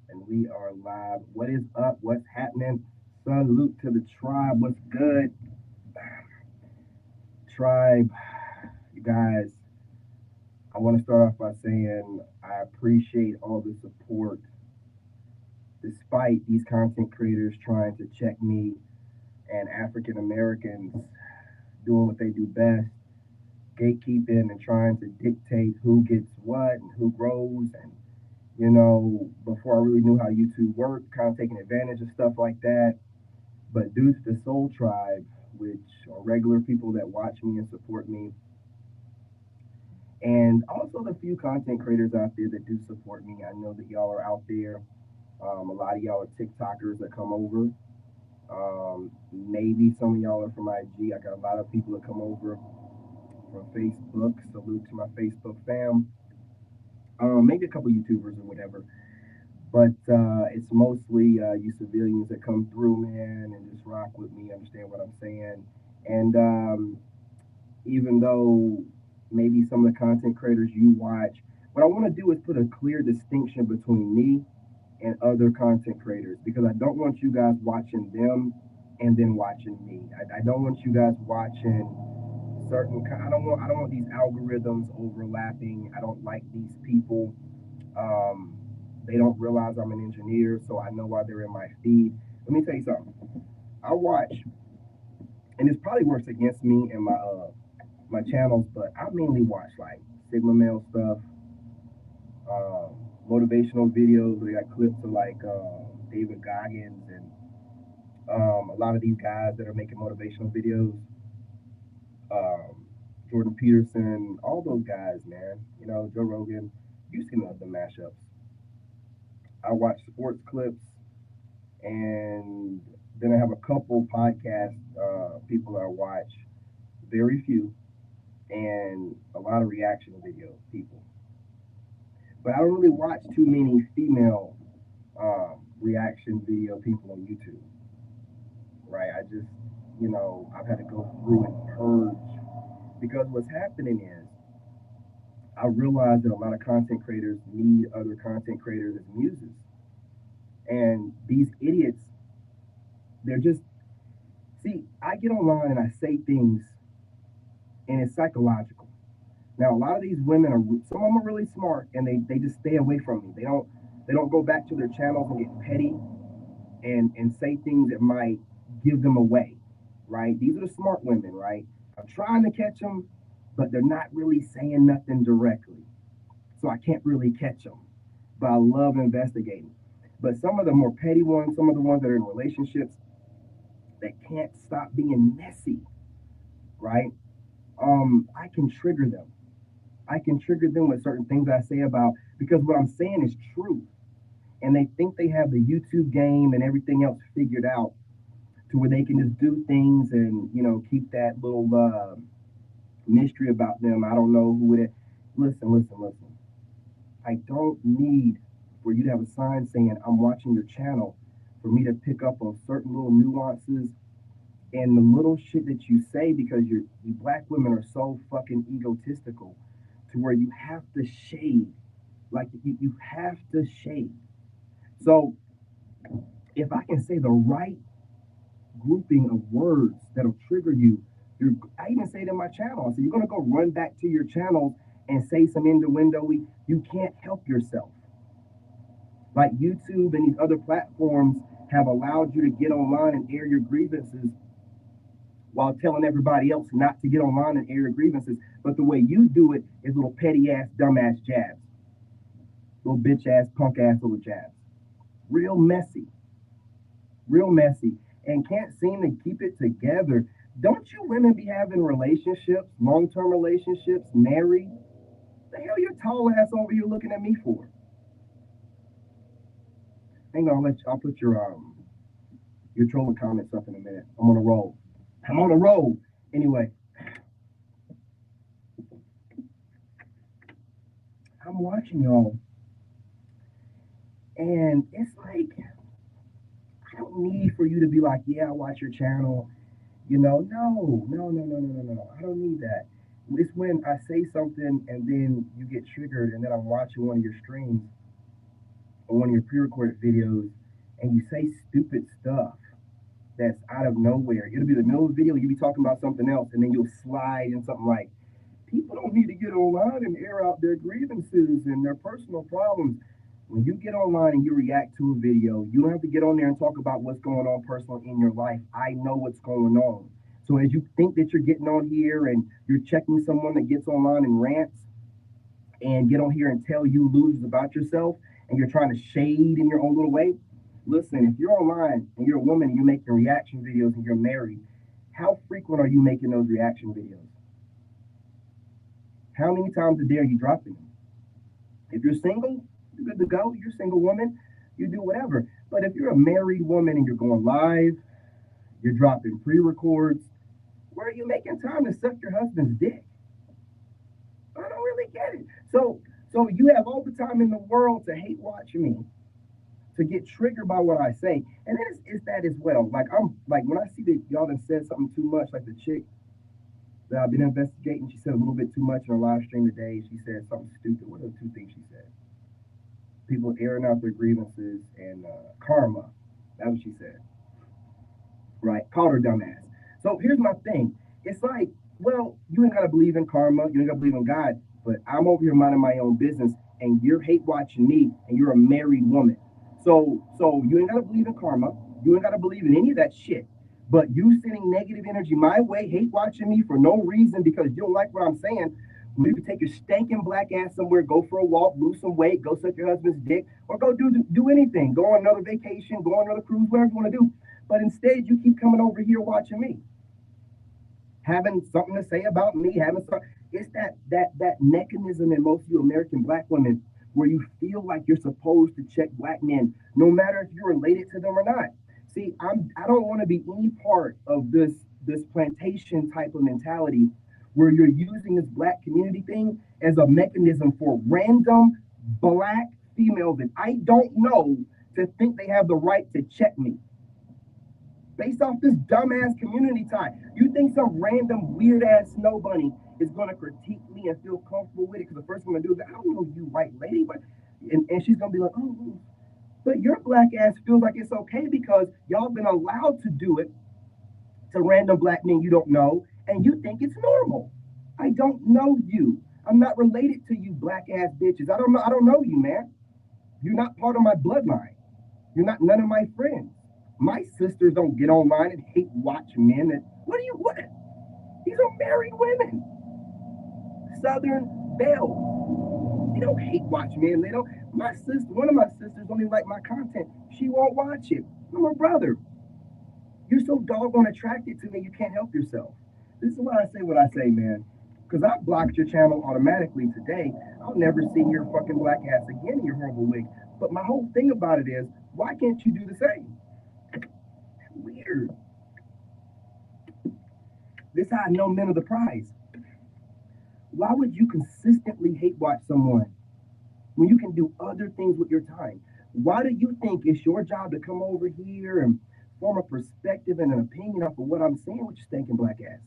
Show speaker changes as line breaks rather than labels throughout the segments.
And we are live. What is up? What's happening? Salute to the tribe. What's good, tribe? You guys, I want to start off by saying I appreciate all the support despite these content creators trying to check me and African Americans doing what they do best, gatekeeping and trying to dictate who gets what and who grows. And, before I really knew how YouTube worked, kind of taking advantage of stuff like that. But due to the Soul Tribe, which are regular people that watch me and support me, and also the few content creators out there that do support me, I know that y'all are out there. A lot of y'all are TikTokers that come over. Maybe some of y'all are from IG. I got a lot of people that come over from Facebook. Salute to my Facebook fam. Maybe a couple YouTubers or whatever. But it's mostly you civilians that come through, man, and just rock with me, understand what I'm saying. And even though maybe some of the content creators you watch, what I want to do is put a clear distinction between me and other content creators because I don't want you guys watching them and then watching me. I don't want you guys watching I don't want these algorithms overlapping. I don't like these people. Um, they don't realize I'm an engineer, so I know why they're in my feed. Let me tell you something. I watch, and this probably works against me and my channels, but I mainly watch like Sigma Male stuff, um, motivational videos. We got clips of like David Goggins and a lot of these guys that are making motivational videos. Um, Jordan Peterson, all those guys, man. Joe Rogan. You've seen the mashups. I watch sports clips, and then I have a couple podcast people that I watch, very few, and a lot of reaction video people. But I don't really watch too many female reaction video people on YouTube, right? I've had to go through and purge because what's happening is I realize that a lot of content creators need other content creators as muses. And these idiots, they're just, see, I get online and I say things and it's psychological. Now, a lot of these women are, some of them are really smart and they just stay away from me. They don't go back to their channels and get petty and say things that might give them away, right? These are the smart women, right? I'm trying to catch them, but they're not really saying nothing directly. So I can't really catch them. But I love investigating. But some of the more petty ones, some of the ones that are in relationships that can't stop being messy, right? I can trigger them. I can trigger them with certain things I say about because what I'm saying is true. And they think they have the YouTube game and everything else figured out to where they can just do things and keep that little mystery about them. I don't know who it is. Listen. I don't need for you to have a sign saying I'm watching your channel for me to pick up on certain little nuances and the little shit that you say because you black women are so fucking egotistical to where you have to shade. Like you have to shade. So if I can say the right grouping of words that'll trigger you, I even say it in my channel. So you're gonna go run back to your channel and say some innuendo. You can't help yourself. Like YouTube and these other platforms have allowed you to get online and air your grievances while telling everybody else not to get online and air your grievances. But the way you do it is little petty ass, dumbass jabs, little bitch ass, punk ass little jabs. Real messy, real messy, and can't seem to keep it together. Don't you women be having relationships, long-term relationships, married? The hell your tall ass over here looking at me for? Hang on, I'll put your trolling comments up in a minute. I'm on a roll. I'm on a roll. Anyway, I'm watching y'all, and it's like I don't need for you to be like, yeah, I watch your channel. No. I don't need that. It's when I say something and then you get triggered, and then I'm watching one of your streams, on one of your pre-recorded videos and you say stupid stuff that's out of nowhere. It'll be the middle of the video, you'll be talking about something else, and then you'll slide in something like, people don't need to get online and air out their grievances and their personal problems. When you get online and you react to a video, you don't have to get on there and talk about what's going on personal in your life. I know what's going on. So as you think that you're getting on here and you're checking someone that gets online and rants and get on here and tell you losers about yourself and you're trying to shade in your own little way, listen, if you're online and you're a woman and you're making reaction videos and you're married, how frequent are you making those reaction videos? How many times a day are you dropping them? If you're single, you're good to go. You're a single woman, you do whatever. But if you're a married woman and you're going live, you're dropping pre-records, where are you making time to suck your husband's dick? I don't really get it. So you have all the time in the world to hate watch me, to get triggered by what I say. And then it's that as well. Like I'm like when I see that y'all done said something too much, like the chick that I've been investigating, she said a little bit too much in her live stream today. She said something stupid. What are the two things she said? People airing out their grievances and karma. That's what she said. Right? Called her dumbass. So here's my thing. It's like, well, you ain't gotta believe in karma, you ain't gotta believe in God, but I'm over here minding my own business, and you're hate watching me, and you're a married woman. So you ain't gotta believe in karma, you ain't gotta believe in any of that shit. But you sending negative energy my way, hate watching me for no reason because you don't like what I'm saying. Maybe take your stinking black ass somewhere, go for a walk, lose some weight, go suck your husband's dick, or go do anything. Go on another vacation, go on another cruise, whatever you want to do. But instead, you keep coming over here watching me, having something to say about me, having some. It's that mechanism in most of you American black women where you feel like you're supposed to check black men, no matter if you're related to them or not. See, I don't want to be any part of this plantation type of mentality where you're using this black community thing as a mechanism for random black females that I don't know to think they have the right to check me based off this dumbass community tie. You think some random weird ass snow bunny is gonna critique me and feel comfortable with it? Because the first thing I'm gonna do is, I don't know you, white lady, but and she's gonna be like, oh, but your black ass feels like it's okay because y'all been allowed to do it to random black men you don't know, and you think it's normal. I don't know you. I'm not related to you, black ass bitches. I don't know. I don't know you, man. You're not part of my bloodline. You're not none of my friends. My sisters don't get online and hate watch men. And what do you what? These are married women. Southern belles. They don't hate watch men. They don't. My sister, one of my sisters, don't even like my content. She won't watch it. I'm her brother. You're so doggone attracted to me, you can't help yourself. This is why I say what I say, man. Because I blocked your channel automatically today. I'll never see your fucking black ass again in your horrible wig. But my whole thing about it is, why can't you do the same? Weird. This is how I know men are the prize. Why would you consistently hate watch someone when you can do other things with your time? Why do you think it's your job to come over here and form a perspective and an opinion off of what I'm saying with your stinking black ass?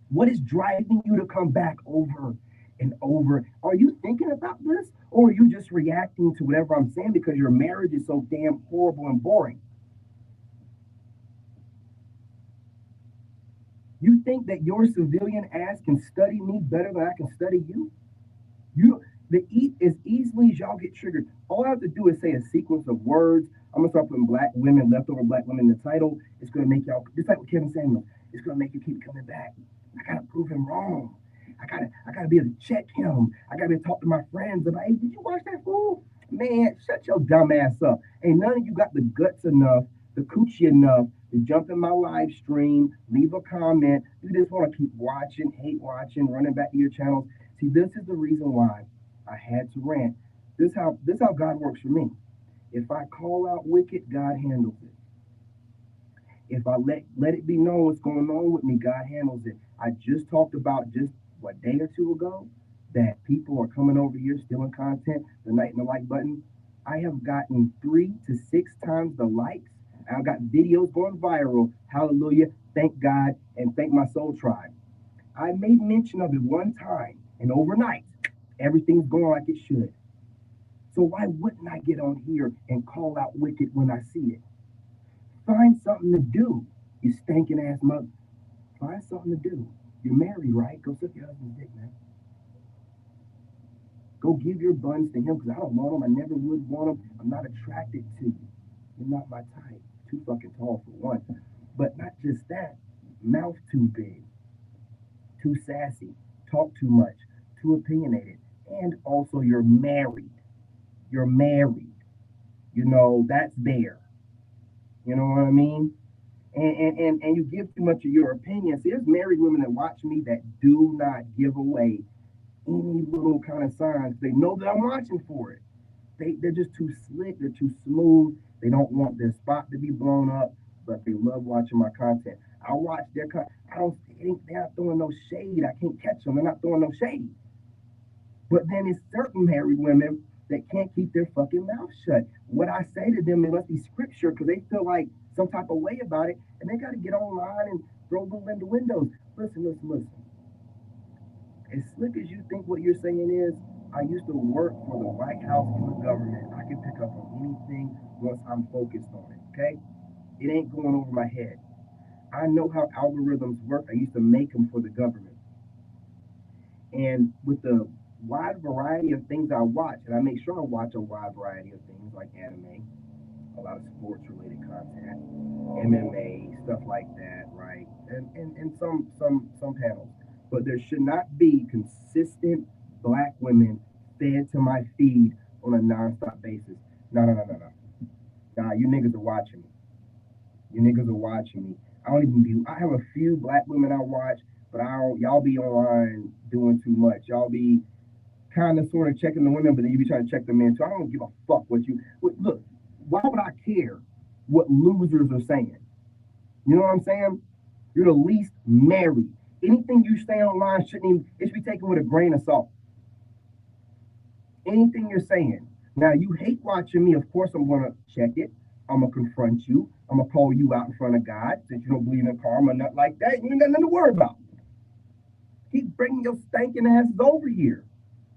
What is driving you to come back over and over? Are you thinking about this? Or are you just reacting to whatever I'm saying because your marriage is so damn horrible and boring? You think that your civilian ass can study me better than I can study you? You the eat as easily as y'all get triggered. All I have to do is say a sequence of words. I'm gonna start putting black women, leftover black women in the title. It's gonna make y'all just like with Kevin Samuels. It's gonna make you keep coming back. I gotta prove him wrong. I gotta be able to check him. I gotta be able to talk to my friends about, hey, did you watch that fool? Man, shut your dumb ass up. Ain't none of you got the guts enough, the coochie enough to jump in my live stream, leave a comment. You just want to keep watching, hate watching, running back to your channels. See, this is the reason why I had to rant. This how God works for me. If I call out wicked, God handles it. If I let it be known what's going on with me, God handles it. I just talked about just what day or two ago that people are coming over here stealing content, the night in the like button. I have gotten 3 to 6 times the likes. I've got videos going viral. Hallelujah. Thank God and thank my soul tribe. I made mention of it one time, and overnight, everything's going like it should. So why wouldn't I get on here and call out wicked when I see it? Find something to do, you stinking ass mother. Find something to do. You're married, right? Go suck your husband's dick, man. Go give your buns to him because I don't want them. I never would want them. I'm not attracted to you. You're not my type. Too fucking tall for one. But not just that. Mouth too big. Too sassy. Talk too much. Too opinionated. And also you're married. You're married. You know, that's there. You know what I mean? And you give too much of your opinion. See, there's married women that watch me that do not give away any little kind of signs. They know that I'm watching for it. They're just too slick. They're too smooth. They don't want their spot to be blown up, but they love watching my content. I watch their content. I don't. They're not throwing no shade. I can't catch them. They're not throwing no shade. But then it's certain married women that can't keep their fucking mouth shut. What I say to them, it must be scripture because they feel like some type of way about it, and they got to get online and throw them in the windows. Listen. As slick as you think what you're saying is, I used to work for the White House and the government. I can pick up on anything once I'm focused on it, okay? It ain't going over my head. I know how algorithms work. I used to make them for the government. And with the wide variety of things I watch, and I make sure I watch a wide variety of things like anime, a lot of sports related content, MMA, stuff like that, right? And some panels. But there should not be consistent black women fed to my feed on a nonstop basis. No. Nah, you niggas are watching me. You niggas are watching me. I don't even be. I have a few black women I watch, but I don't. Y'all be online doing too much. Y'all be kind of sort of checking the women, but then you be trying to check the men. So I don't give a fuck what you. Look, why would I care what losers are saying? You know what I'm saying? You're the least married. Anything you say online shouldn't even. It should be taken with a grain of salt. Anything you're saying. Now you hate watching me. Of course, I'm gonna check it. I'm gonna confront you. I'm gonna call you out in front of God since you don't believe in karma, nothing like that. You ain't got nothing to worry about. Keep bringing your stinking asses over here.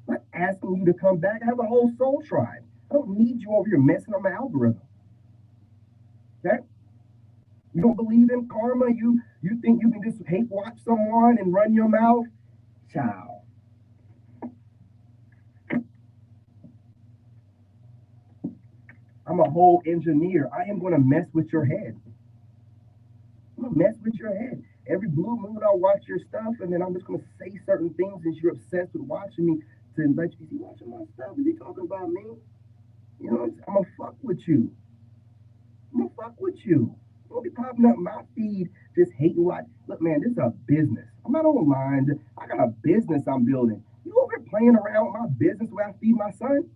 I'm not asking you to come back. I have a whole soul tribe. I don't need you over here messing up my algorithm. Okay? You don't believe in karma? You think you can just hate watch someone and run your mouth? Child. I'm a whole engineer. I am going to mess with your head. I'm going to mess with your head. Every blue moon, I'll watch your stuff, and then I'm just going to say certain things since you're obsessed with watching me to let you, is he watching my stuff? Is he talking about me? You know, I'm going to fuck with you. I'm going to fuck with you. Don't be popping up my feed just hating watch. Look, man, this is a business. I'm not online. I got a business I'm building. You over here playing around with my business where I feed my son?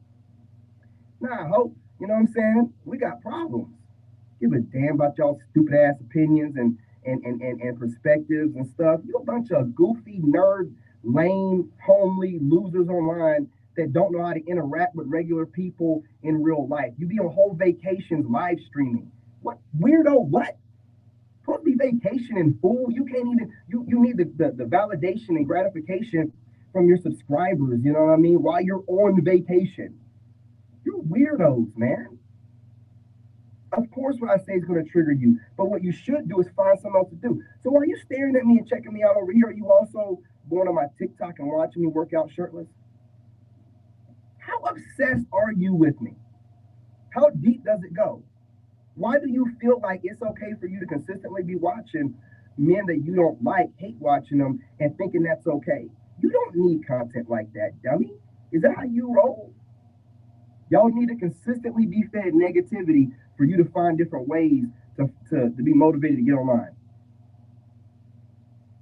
Nah, I hope. You know what I'm saying? We got problems. Give a damn about y'all stupid ass opinions and perspectives and stuff. You a bunch of goofy, nerd, lame, homely losers online that don't know how to interact with regular people in real life. You be on whole vacations live streaming. What weirdo? What? Supposed to be vacationing, fool. You can't even. You need the validation and gratification from your subscribers. You know what I mean? While you're on vacation, you're weirdos, man. Of course, what I say is going to trigger you, but what you should do is find something else to do. So, are you staring at me and checking me out over here? Are you also going on my TikTok and watching me work out shirtless? How obsessed are you with me? How deep does it go? Why do you feel like it's okay for you to consistently be watching men that you don't like, hate watching them, and thinking that's okay? You don't need content like that, dummy. Is that how you roll? Y'all need to consistently be fed negativity for you to find different ways to be motivated to get online.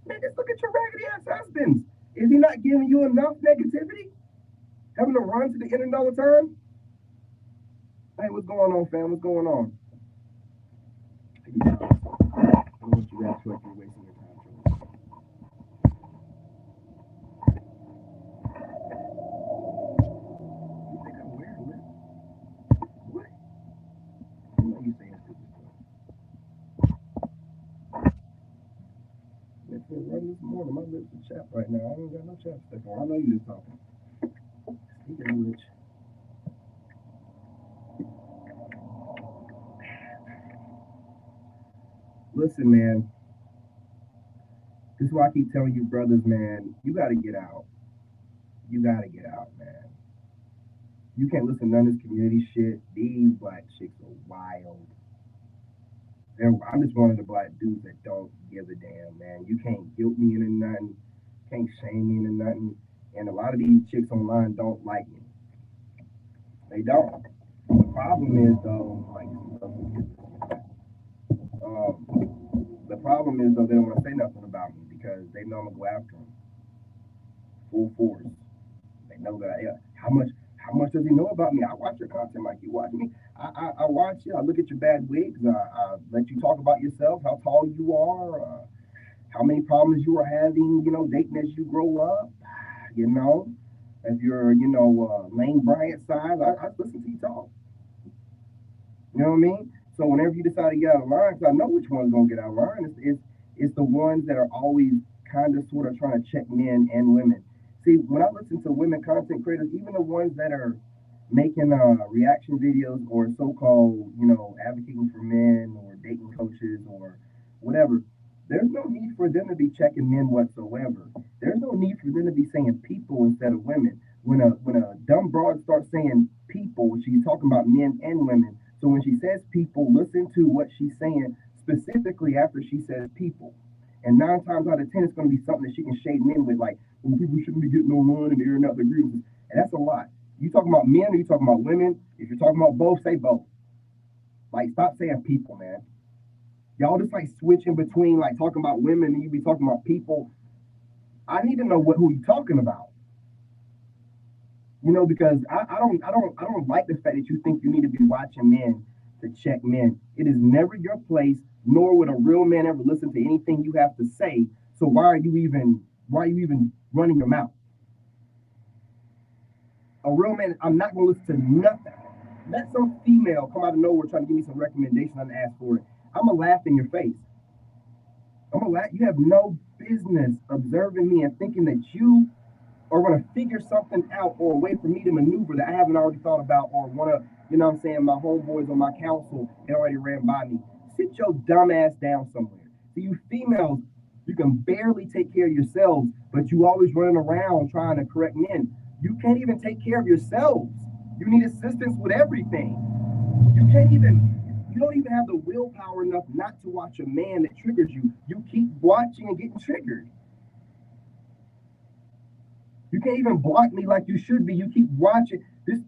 Man, just look at your raggedy ass husbands. Is he not giving you enough negativity? Having to run to the internet all the time? Hey, what's going on, fam? What's going on? I don't want you guys to feel like you're wasting your time. You think I'm weird, man? What? You know you saying stupid stuff. It's been running this morning. My lips are chapped right now. I ain't got no chapstick on. I know you just talking. Speaking of which, Listen, man, this is why I keep telling you, brothers, man, you got to get out. You got to get out, man. You can't listen to none of this community shit. These black chicks are wild. I'm just one of the black dudes that don't give a damn, man. You can't guilt me into nothing, can't shame me into nothing. And a lot of these chicks online don't like me. They don't. The problem is though, like the problem is though they don't want to say nothing about me because they know I'm gonna go after them full force. They know that. Yeah. How much does he know about me? I watch your content like you watch me. I watch you. I look at your bad wigs. I let you talk about yourself, how tall you are, how many problems you are having, dating as you grow up. You know, if you're, Lane Bryant size, I listen to you talk. You know what I mean? So whenever you decide to get out of line, because I know which one's gonna get out of line, it's the ones that are always kind of sort of trying to check men and women. See, when I listen to women content creators, even the ones that are making reaction videos or so-called, advocating for men or dating coaches or whatever, there's no need for them to be checking men whatsoever. There's no need for them to be saying people instead of women. When a dumb broad starts saying people, she's talking about men and women. So when she says people, listen to what she's saying specifically after she says people. And 9 times out of 10, it's going to be something that she can shade men with, like, well, people shouldn't be getting on one and airing out their grievances. And that's a lot. You talking about men or you talking about women? If you're talking about both, say both. Like, stop saying people, man. Y'all just like switching between like talking about women and you be talking about people. I need to know who you talking about. Because I don't like the fact that you think you need to be watching men to check men. It is never your place, nor would a real man ever listen to anything you have to say. So why are you even running your mouth? A real man, I'm not gonna listen to nothing. Let some female come out of nowhere trying to give me some recommendation and ask for it. I'm gonna laugh in your face. I'm gonna laugh. You have no business observing me and thinking that you are going to figure something out or a way for me to maneuver that I haven't already thought about or want to, what I'm saying, my homeboys on my council, they already ran by me. Sit your dumb ass down somewhere. See, you females, you can barely take care of yourselves, but you always running around trying to correct men. You can't even take care of yourselves. You need assistance with everything. You don't even have the willpower enough not to watch a man that triggers you. You keep watching and getting triggered. You can't even block me like you should be. You keep watching this.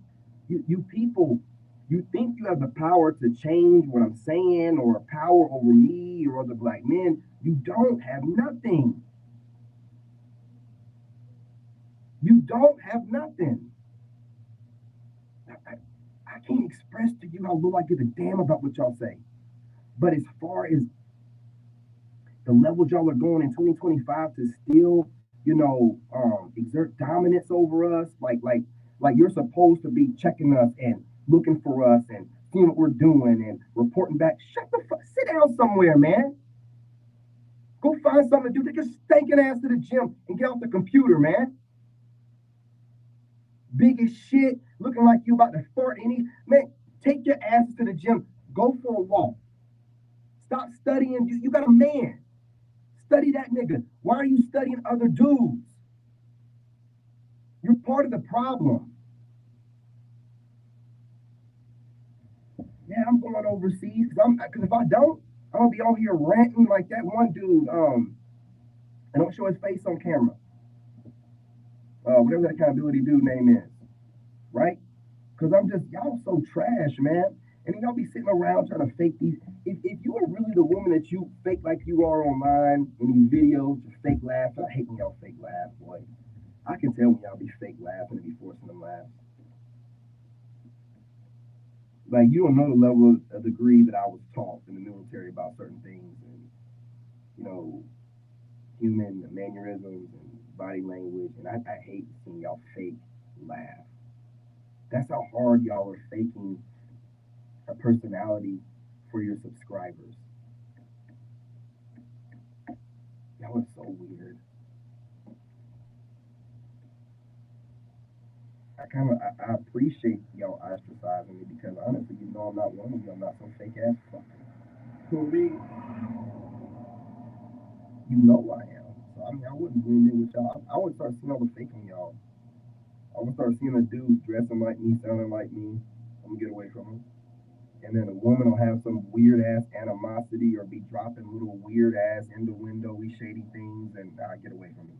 You people, you think you have the power to change what I'm saying or power over me or other black men. You don't have nothing. You don't have nothing. I, I can't express to you how little I give a damn about what y'all say. But as far as the level y'all are going in 2025 to still, exert dominance over us, like you're supposed to be checking us and looking for us and seeing what we're doing and reporting back. Shut the fuck, sit down somewhere, man. Go find something to do. Take your stinking ass to the gym and get off the computer, man. Big as shit, looking like you about to fart any man. Take your ass to the gym. Go for a walk. Stop studying. You got a man. Study that nigga. Why are you studying other dudes? You're part of the problem. Yeah, I'm going overseas because if I don't, I'm gonna be on here ranting like that one dude. And don't show his face on camera. Whatever that accountability dude name is, right? Because I'm just y'all so trash, man. And then y'all be sitting around trying to fake these. If you are really the woman that you fake like you are online in these videos, to fake laugh. I hate when y'all fake laugh, boy. I can tell when y'all be fake laughing and be forcing them laugh. Like you don't know the level of degree that I was taught in the military about certain things and you know human mannerisms and body language. And I hate seeing y'all fake laugh. That's how hard y'all are faking a personality for your subscribers. Y'all are so weird. I appreciate y'all ostracizing me because honestly, I'm not one of you. I'm not some fake ass fucker. Who me? You know I am. So I mean, I wouldn't blend in with y'all. I would start seeing all the fake on y'all. I would start seeing the dudes dressing like me, sounding like me. I'm gonna get away from them. And then a woman will have some weird ass animosity or be dropping little weird ass innuendo-y shady things, and I get away from it.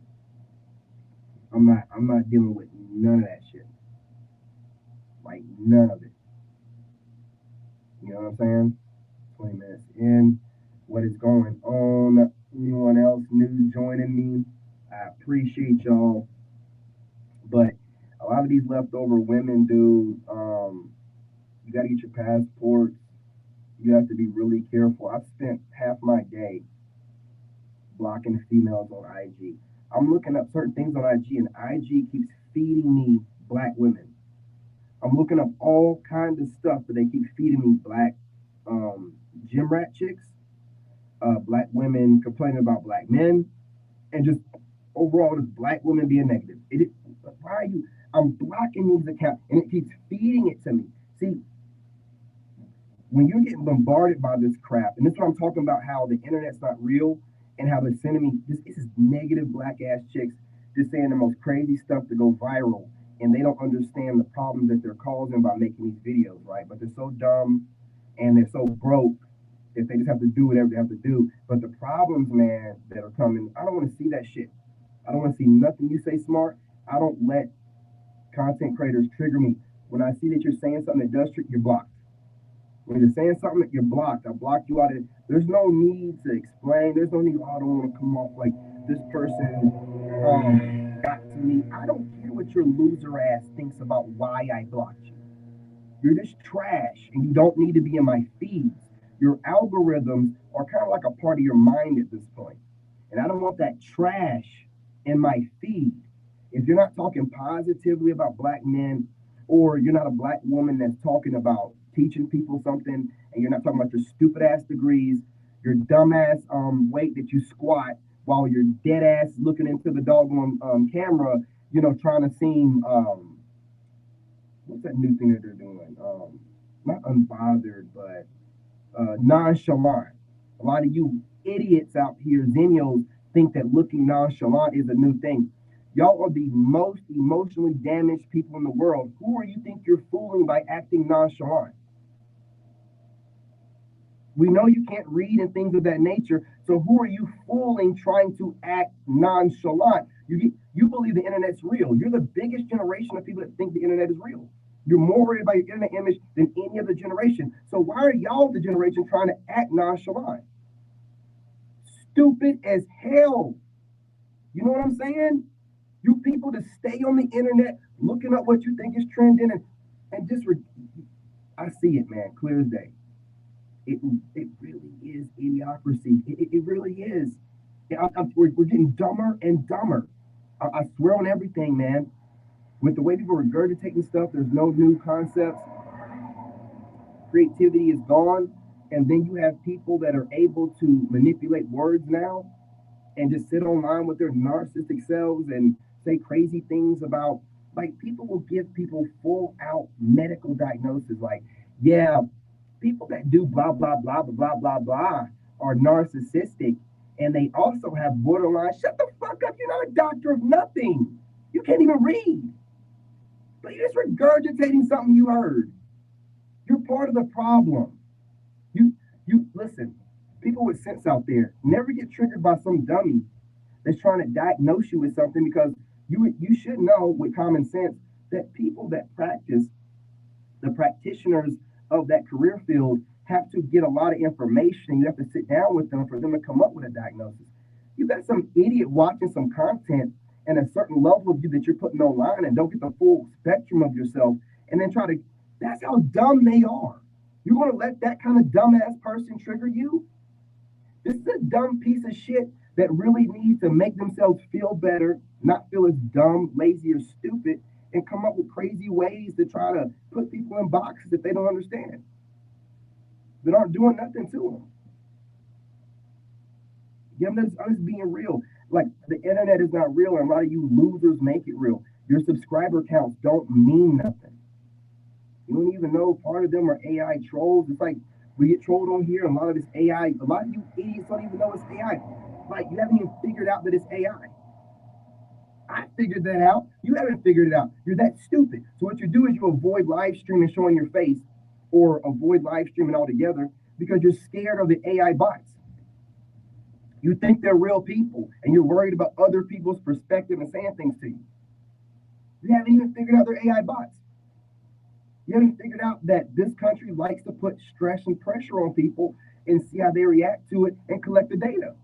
I'm not dealing with none of that shit. Like none of it. You know what I'm saying? 20 minutes in. What is going on? Anyone else new joining me? I appreciate y'all. But a lot of these leftover women, dude, you gotta get your passports. You have to be really careful. I've spent half my day blocking females on IG. I'm looking up certain things on IG, and IG keeps feeding me black women. I'm looking up all kinds of stuff, but they keep feeding me black um, gym rat chicks, black women complaining about black men, and just overall just black women being negative. Why are you? I'm blocking these accounts, and it keeps feeding it to me. See, when you're getting bombarded by this crap, and this is what I'm talking about, how the internet's not real, and how they're sending me this is negative black ass chicks just saying the most crazy stuff to go viral, and they don't understand the problems that they're causing by making these videos, right? But they're so dumb and they're so broke that they just have to do whatever they have to do. But the problems, man, that are coming, I don't want to see that shit. I don't want to see nothing you say smart. I don't let content creators trigger me. When I see that you're saying something that does trick, you're blocked. When you're saying something that you're blocked, I blocked you out of it. There's no need to explain. There's no need, oh, I don't want to come off like this person got to me. I don't care what your loser ass thinks about why I blocked you. You're just trash and you don't need to be in my feeds. Your algorithms are kind of like a part of your mind at this point. And I don't want that trash in my feed. If you're not talking positively about black men, or you're not a black woman that's talking about teaching people something, and you're not talking about your stupid ass degrees, your dumb ass weight that you squat while you're dead ass looking into the doggone camera, trying to seem what's that new thing that they're doing? Not unbothered, but nonchalant. A lot of you idiots out here, Zennials, think that looking nonchalant is a new thing. Y'all are the most emotionally damaged people in the world. Who are you think you're fooling by acting nonchalant? We know you can't read and things of that nature. So who are you fooling trying to act nonchalant? You believe the internet's real. You're the biggest generation of people that think the internet is real. You're more worried about your internet image than any other generation. So why are y'all the generation trying to act nonchalant? Stupid as hell. You know what I'm saying? You people to stay on the internet looking up what you think is trending and just I see it, man, clear as day. It, it really is idiocracy. It really is. We're getting dumber and dumber. I swear on everything, man. With the way people are regurgitating stuff, there's no new concepts. Creativity is gone. And then you have people that are able to manipulate words now and just sit online with their narcissistic selves and say crazy things about, like, people will give people full out medical diagnosis. Like, yeah, people that do blah, blah, blah, blah, blah, blah, blah are narcissistic. And they also have borderline. Shut the fuck up. You're not a doctor of nothing. You can't even read. But you're just regurgitating something you heard. You're part of the problem. You you listen, people with sense out there never get triggered by some dummy that's trying to diagnose you with something, because you should know with common sense that people that practice, the practitioners of that career field, have to get a lot of information. You have to sit down with them for them to come up with a diagnosis. You got some idiot watching some content and a certain level of you that you're putting online and don't get the full spectrum of yourself, and then try to, that's how dumb they are. You're going to let that kind of dumbass person trigger you? This is a dumb piece of shit that really needs to make themselves feel better, not feel as dumb, lazy, or stupid, and come up with crazy ways to try to put people in boxes that they don't understand, that aren't doing nothing to them. Yeah, I'm just being real. Like, the internet is not real, and a lot of you losers make it real. Your subscriber counts don't mean nothing. You don't even know part of them are AI trolls. It's like we get trolled on here, and a lot of this AI, a lot of you idiots don't even know it's AI. Like, you haven't even figured out that it's AI. I figured that out. You haven't figured it out. You're that stupid. So what you do is you avoid live streaming showing your face or avoid live streaming altogether because you're scared of the AI bots. You think they're real people and you're worried about other people's perspective and saying things to you. You haven't even figured out their AI bots. You haven't figured out that this country likes to put stress and pressure on people and see how they react to it and collect the data.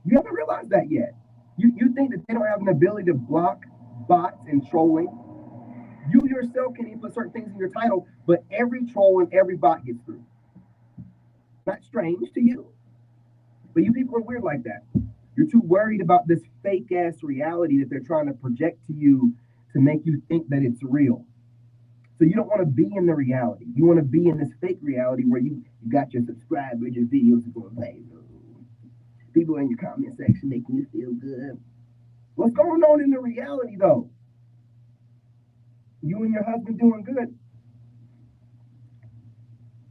You haven't realized that yet. You think that they don't have an ability to block bots and trolling. You yourself can even put certain things in your title, but every troll and every bot gets through. Not strange to you, but you people are weird like that. You're too worried about this fake ass reality that they're trying to project to you to make you think that it's real. So you don't want to be in the reality. You want to be in this fake reality where you got your subscribers, your videos are going viral. People in your comment section making you feel good. What's going on in the reality though? You and your husband doing good.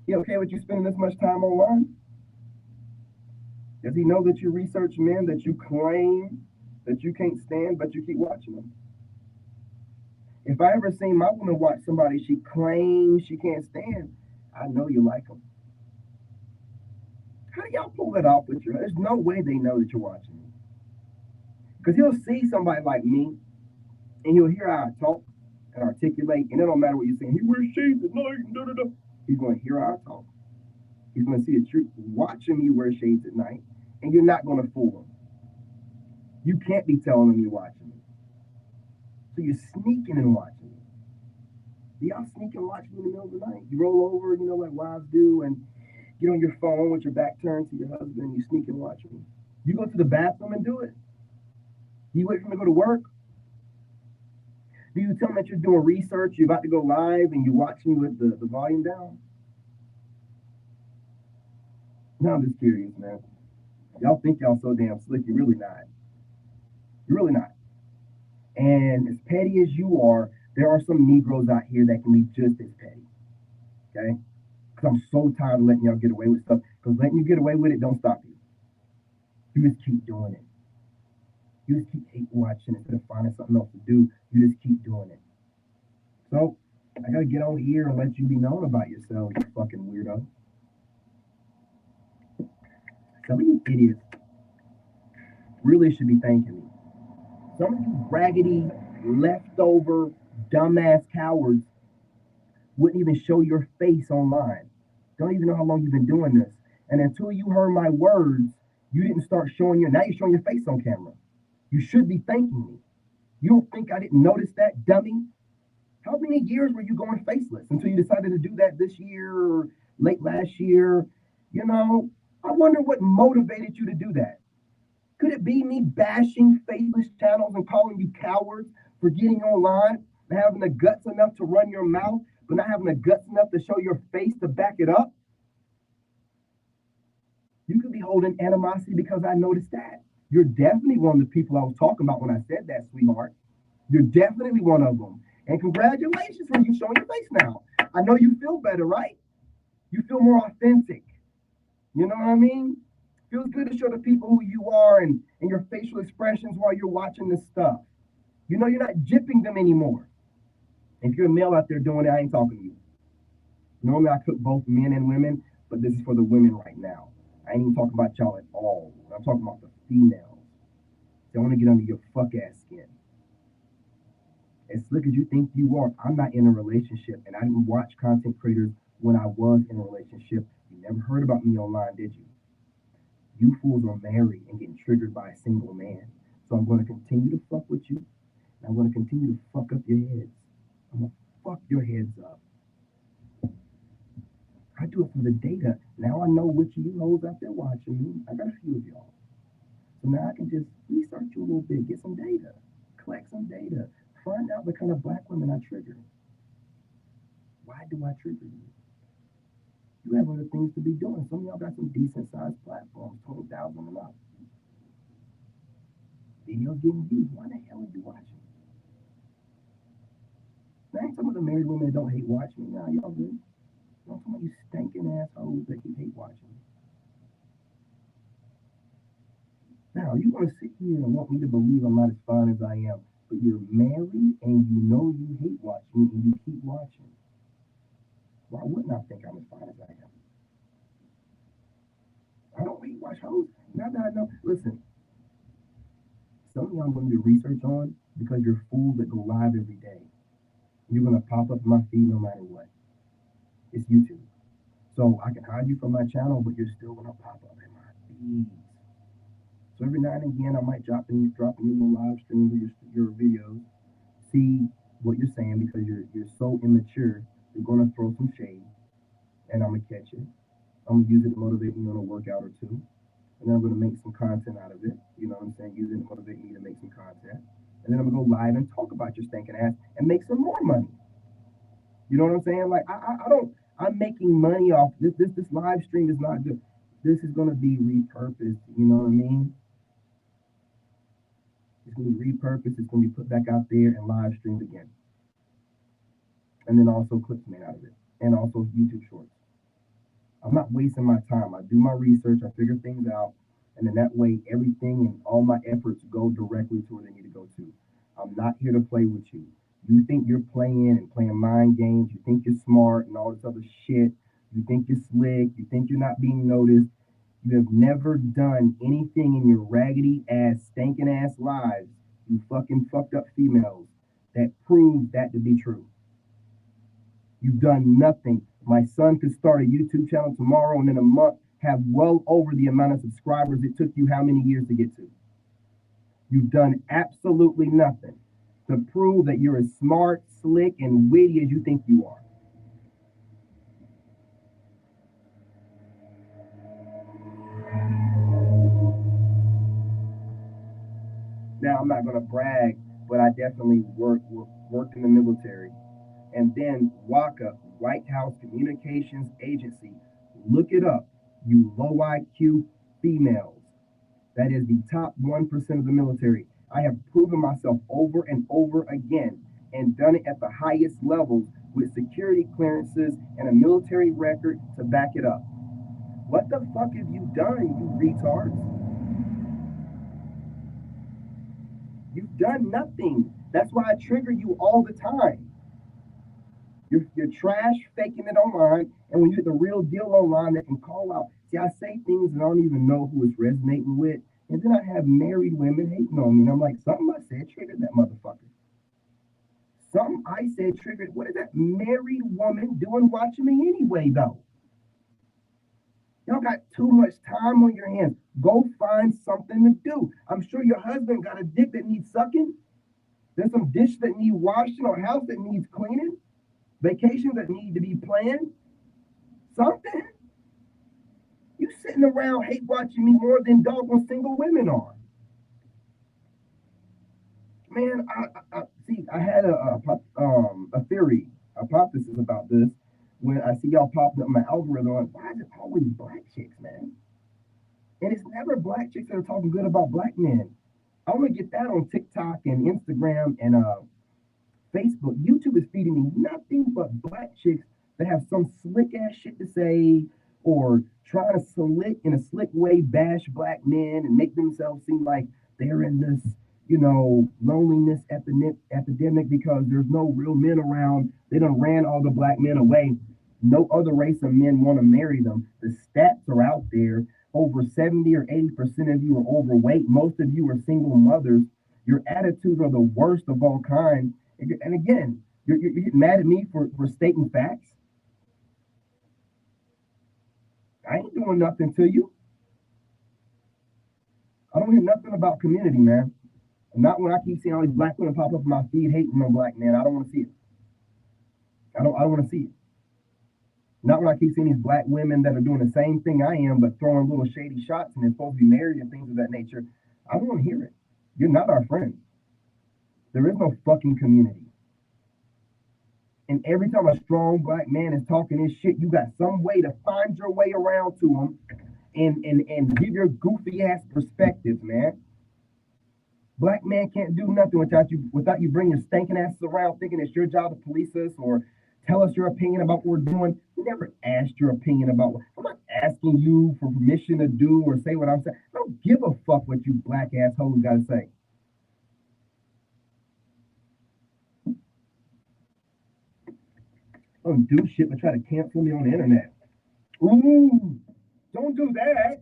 He okay with you spending this much time online? Does he know that you research men that you claim that you can't stand, but you keep watching them? If I ever seen my woman watch somebody she claims she can't stand, I know you like them. How do y'all pull that off with you? There's no way they know that you're watching me. Because he'll see somebody like me, and he'll hear how I talk and articulate, and it don't matter what you're saying. He wears shades at night, da da da. He's going to hear how I talk. He's going to see the truth. Watching me wear shades at night, and you're not going to fool him. You can't be telling him you're watching me. So you're sneaking and watching me. Do y'all sneak and watch me in the middle of the night? You roll over, like wives do, and get on your phone with your back turned to your husband, and you sneak and watch me. You go to the bathroom and do it. You wait for him to go to work. Do you tell him that you're doing research, you're about to go live, and you watch me with the volume down? No, I'm just curious, man. Y'all think y'all so damn slick. You're really not. You're really not. And as petty as you are, there are some Negroes out here that can be just as petty. Okay? Because I'm so tired of letting y'all get away with stuff. Because letting you get away with it don't stop you. You just keep doing it. You just keep hate watching instead of finding something else to do. You just keep doing it. So, I gotta get on here and let you be known about yourself, you fucking weirdo. Some of you idiots really should be thanking me. Some of you raggedy, leftover, dumbass cowards wouldn't even show your face online. Don't even know how long you've been doing this. And until you heard my words, you didn't start showing now you're showing your face on camera. You should be thanking me. You don't think I didn't notice that, dummy? How many years were you going faceless until you decided to do that this year or late last year? I wonder what motivated you to do that. Could it be me bashing faceless channels and calling you cowards for getting online and having the guts enough to run your mouth, but not having the guts enough to show your face to back it up? You could be holding animosity because I noticed that. You're definitely one of the people I was talking about when I said that, sweetheart. You're definitely one of them. And congratulations for you showing your face now. I know you feel better, right? You feel more authentic. You know what I mean? Feels good to show the people who you are and your facial expressions while you're watching this stuff. You're not gypping them anymore. If you're a male out there doing it, I ain't talking to you. Normally I cook both men and women, but this is for the women right now. I ain't even talking about y'all at all. I'm talking about the females. They want to get under your fuck ass skin. As slick as you think you are, I'm not in a relationship, and I didn't watch content creators when I was in a relationship. You never heard about me online, did you? You fools are married and getting triggered by a single man. So I'm going to continue to fuck with you, and I'm going to continue to fuck up your heads. I'm going to fuck your heads up. I do it for the data. Now I know which of you hoes out there watching me. I got a few of y'all. So now I can just research you a little bit, get some data, collect some data, find out the kind of black women I trigger. Why do I trigger you? You have other things to be doing. Some of y'all got some decent sized platforms, 20,000 and up. Videos getting views. Why the hell are you watching? Now, ain't some of the married women that don't hate watching me. Nah, y'all good. I'm talking about you stinking assholes that keep hate watching me. Now, you want to sit here and want me to believe I'm not as fine as I am, but you're married and you know you hate watching and you keep watching. Why wouldn't I think I'm as fine as I am? I don't hate watch hoes. Now that I know, listen, some of y'all going to do research on because you're fools that go live every day. You're going to pop up in my feed no matter what. It's YouTube. So I can hide you from my channel, but you're still going to pop up in my feeds. So every now and again, I might drop in little live streams of your videos, see what you're saying because you're so immature. You're gonna throw some shade, and I'm gonna catch it. I'm gonna use it to motivate me on a workout or two, and then I'm gonna make some content out of it. You know what I'm saying? Use it to motivate me to make some content, and then I'm gonna go live and talk about your stinking ass and make some more money. You know what I'm saying? Like I don't. I'm making money off this live stream is not good. This is gonna be repurposed. You know what I mean? It's going to be repurposed. It's going to be put back out there and live streamed again. And then also clips made out of it. And also YouTube shorts. I'm not wasting my time. I do my research. I figure things out. And then that way, everything and all my efforts go directly to where they need to go to. I'm not here to play with you. You think you're playing mind games. You think you're smart and all this other shit. You think you're slick. You think you're not being noticed. You have never done anything in your raggedy ass, stinking ass lives, you fucking fucked up females, that proves that to be true. You've done nothing. My son could start a YouTube channel tomorrow and in a month have well over the amount of subscribers it took you how many years to get to. You've done absolutely nothing to prove that you're as smart, slick, and witty as you think you are. Now, I'm not going to brag, but I definitely worked in the military. And then WACA, White House Communications Agency, look it up. You low IQ females. That is the top 1% of the military. I have proven myself over and over again and done it at the highest levels with security clearances and a military record to back it up. What the fuck have you done, you retards? You've done nothing. That's why I trigger you all the time. You're trash faking it online, and when you hit the real deal online, they can call out. See, I say things and I don't even know who it's resonating with, and then I have married women hating on me, and I'm like, something I said triggered that motherfucker. Something I said triggered. What is that married woman doing watching me anyway, though? Y'all got too much time on your hands. Go find something to do. I'm sure your husband got a dick that needs sucking. There's some dish that need washing or house that needs cleaning. Vacations that need to be planned. Something. You sitting around hate watching me more than doggone single women are. Man, I see. I had a theory, hypothesis about this. When I see y'all popping up my algorithm, I'm like, why is it always black chicks, man? And it's never black chicks that are talking good about black men. I want to get that on TikTok and Instagram and Facebook. YouTube is feeding me nothing but black chicks that have some slick ass shit to say or trying to in a slick way bash black men and make themselves seem like they're in this, loneliness epidemic because there's no real men around. They done ran all the black men away. No other race of men want to marry them. The stats are out there. Over 70 or 80% of you are overweight. Most of you are single mothers. Your attitudes are the worst of all kinds. And again, you're getting mad at me for stating facts. I ain't doing nothing to you. I don't hear nothing about community, man. Not when I keep seeing all these black women pop up in my feed hating on black men. I don't want to see it. I don't want to see it. Not when I keep seeing these black women that are doing the same thing I am, but throwing little shady shots and they're supposed to be married and things of that nature. I don't want to hear it. You're not our friend. There is no fucking community. And every time a strong black man is talking this shit, you got some way to find your way around to him and give your goofy ass perspectives, man. Black man can't do nothing without you bring your stinking asses around thinking it's your job to police us or tell us your opinion about what we're doing. We never asked your opinion about I'm not asking you for permission to do or say what I'm saying. I don't give a fuck what you black assholes gotta say. I don't do shit but try to cancel me on the internet. Ooh, don't do that.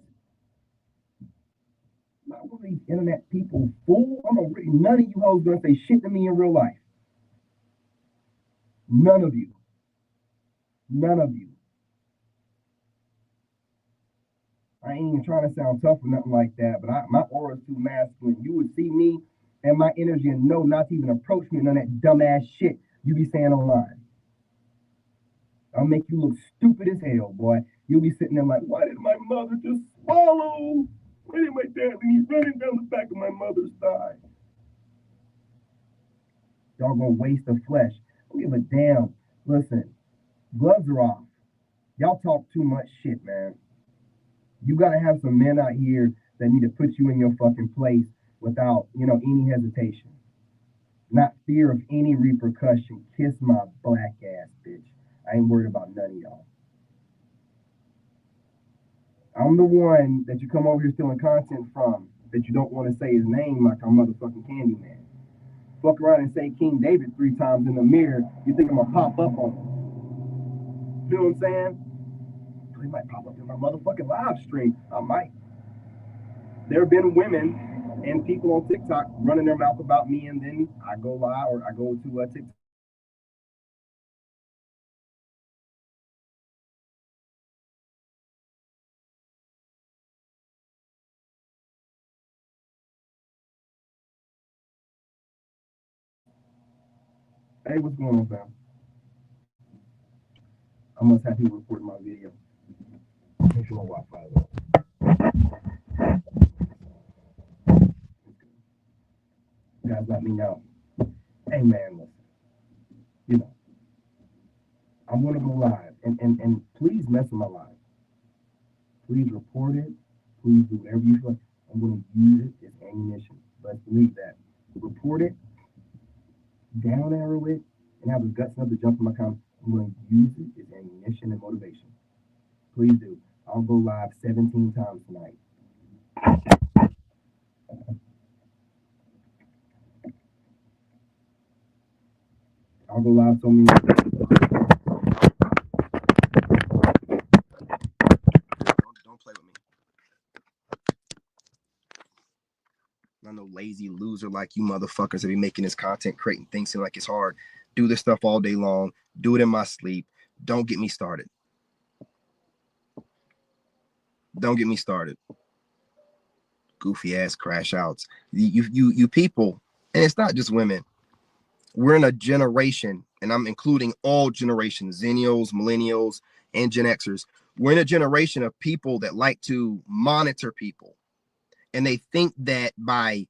Not one of these internet people, fool. None of you hoes gonna say shit to me in real life. None of you. None of you. I ain't even trying to sound tough or nothing like that, but my aura is too masculine. You would see me and my energy and know not to even approach me, none of that dumbass shit you be saying online. I'll make you look stupid as hell, boy. You'll be sitting there like, why did my mother just swallow? Why did my dad leave running down the back of my mother's thigh? Y'all gonna waste the flesh. Don't give a damn. Listen, gloves are off. Y'all talk too much shit, man. You gotta have some men out here that need to put you in your fucking place without, any hesitation. Not fear of any repercussion. Kiss my black ass, bitch. I ain't worried about none of y'all. I'm the one that you come over here stealing content from that you don't want to say his name like I'm motherfucking Candyman. Fuck around and say King David 3 times in the mirror, you think I'm gonna pop up on him. You know what I'm saying? He might pop up in my motherfucking live stream. I might. There have been women and people on TikTok running their mouth about me, and then I go live or I go to TikTok. Hey, what's going on, fam? I must have people recording my video. Make sure my Wi-Fi is on. You guys let me know. Hey, man, listen. You know, I'm gonna go live, and please mess with my live. Please report it. Please do whatever you feel. I'm gonna use it as ammunition. Let's believe that. Report it, down arrow it, and have the guts enough to jump in my comments. I'm gonna use it as ammunition and motivation. Please do. I'll go live 17 times tonight. I'll go live so many. Don't play with me. I'm no lazy loser like you motherfuckers that be making this content, creating things seem like it's hard. Do this stuff all day long. Do it in my sleep. Don't get me started. Don't get me started. Goofy ass crash outs. You people, and it's not just women. We're in a generation, and I'm including all generations, Zennials, Millennials, and Gen Xers. We're in a generation of people that like to monitor people. And they think that by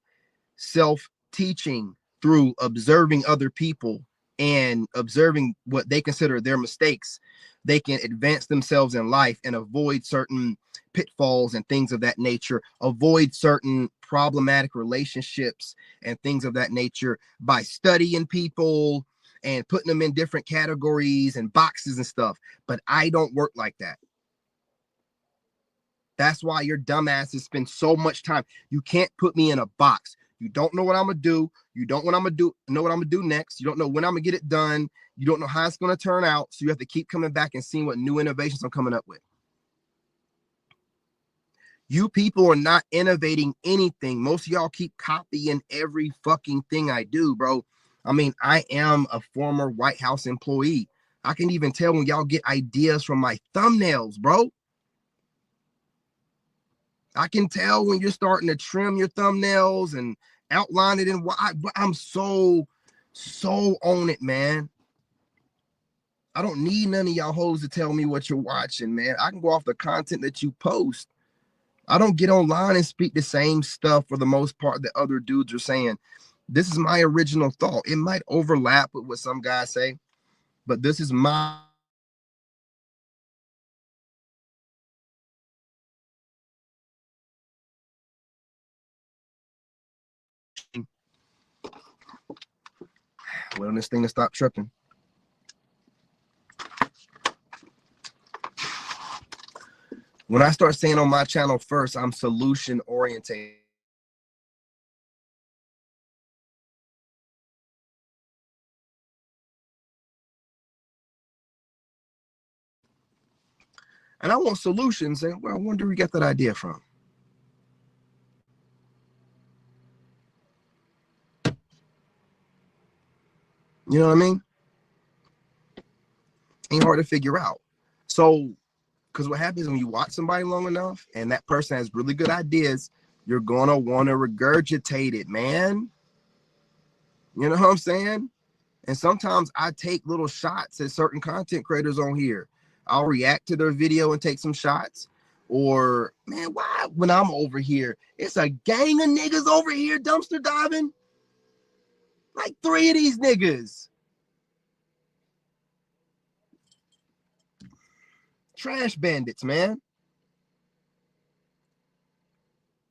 self-teaching through observing other people and observing what they consider their mistakes, they can advance themselves in life and avoid certain pitfalls and things of that nature, avoid certain problematic relationships and things of that nature by studying people and putting them in different categories and boxes and stuff. But I don't work like that. That's why your dumbasses spend so much time. You can't put me in a box. You don't know what I'm gonna do. You don't know what I'm gonna do next. You don't know when I'm gonna get it done. You don't know how it's gonna turn out. So you have to keep coming back and seeing what new innovations I'm coming up with. You people are not innovating anything. Most of y'all keep copying every fucking thing I do, bro. I mean, I am a former White House employee. I can even tell when y'all get ideas from my thumbnails, bro. I can tell when you're starting to trim your thumbnails and outline it in why. I'm so on it, man. I don't need none of y'all hoes to tell me what you're watching, man. I can go off the content that you post. I don't get online and speak the same stuff for the most part that other dudes are saying. This is my original thought. It might overlap with what some guys say, but this is my well, this thing to stop tripping. When I start saying on my channel first, I'm solution orientated. And I want solutions. And well, I wonder where we get that idea from. You know what I mean? Ain't hard to figure out. So, because what happens when you watch somebody long enough and that person has really good ideas, you're going to want to regurgitate it, man. You know what I'm saying? And sometimes I take little shots at certain content creators on here. I'll react to their video and take some shots. Or, man, why when I'm over here, it's a gang of niggas over here dumpster diving? Like 3 of these niggas. Trash bandits, man.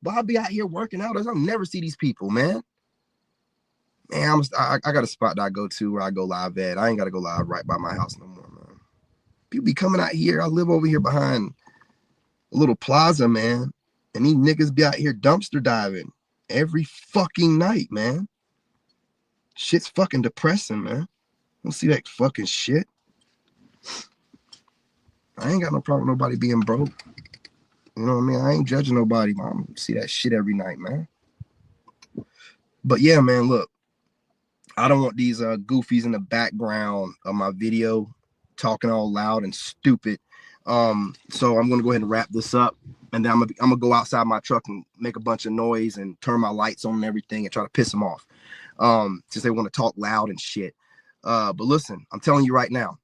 But I'll be out here working out. I'll never see these people, man. Man, I got a spot that I go to where I go live at. I ain't got to go live right by my house no more, man. People be coming out here. I live over here behind a little plaza, man. And these niggas be out here dumpster diving every fucking night, man. Shit's fucking depressing, man. Don't see that fucking shit. I ain't got no problem with nobody being broke. You know what I mean? I ain't judging nobody, man. I see that shit every night, man. But yeah, man, look. I don't want these goofies in the background of my video talking all loud and stupid. So I'm gonna go ahead and wrap this up, and then I'm gonna go outside my truck and make a bunch of noise and turn my lights on and everything and try to piss them off. Since they want to talk loud and shit. But listen, I'm telling you right now,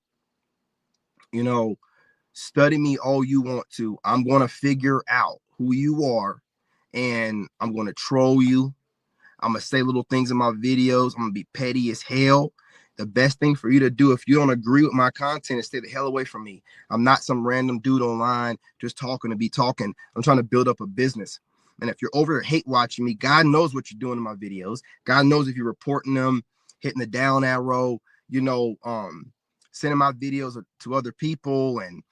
you know, study me all you want to. I'm gonna figure out who you are, and I'm gonna troll you. I'm gonna say little things in my videos. I'm gonna be petty as hell. The best thing for you to do if you don't agree with my content is stay the hell away from me. I'm not some random dude online just talking to be talking. I'm trying to build up a business. And if you're over here hate watching me, God knows what you're doing in my videos. God knows if you're reporting them, hitting the down arrow, you know, sending my videos to other people and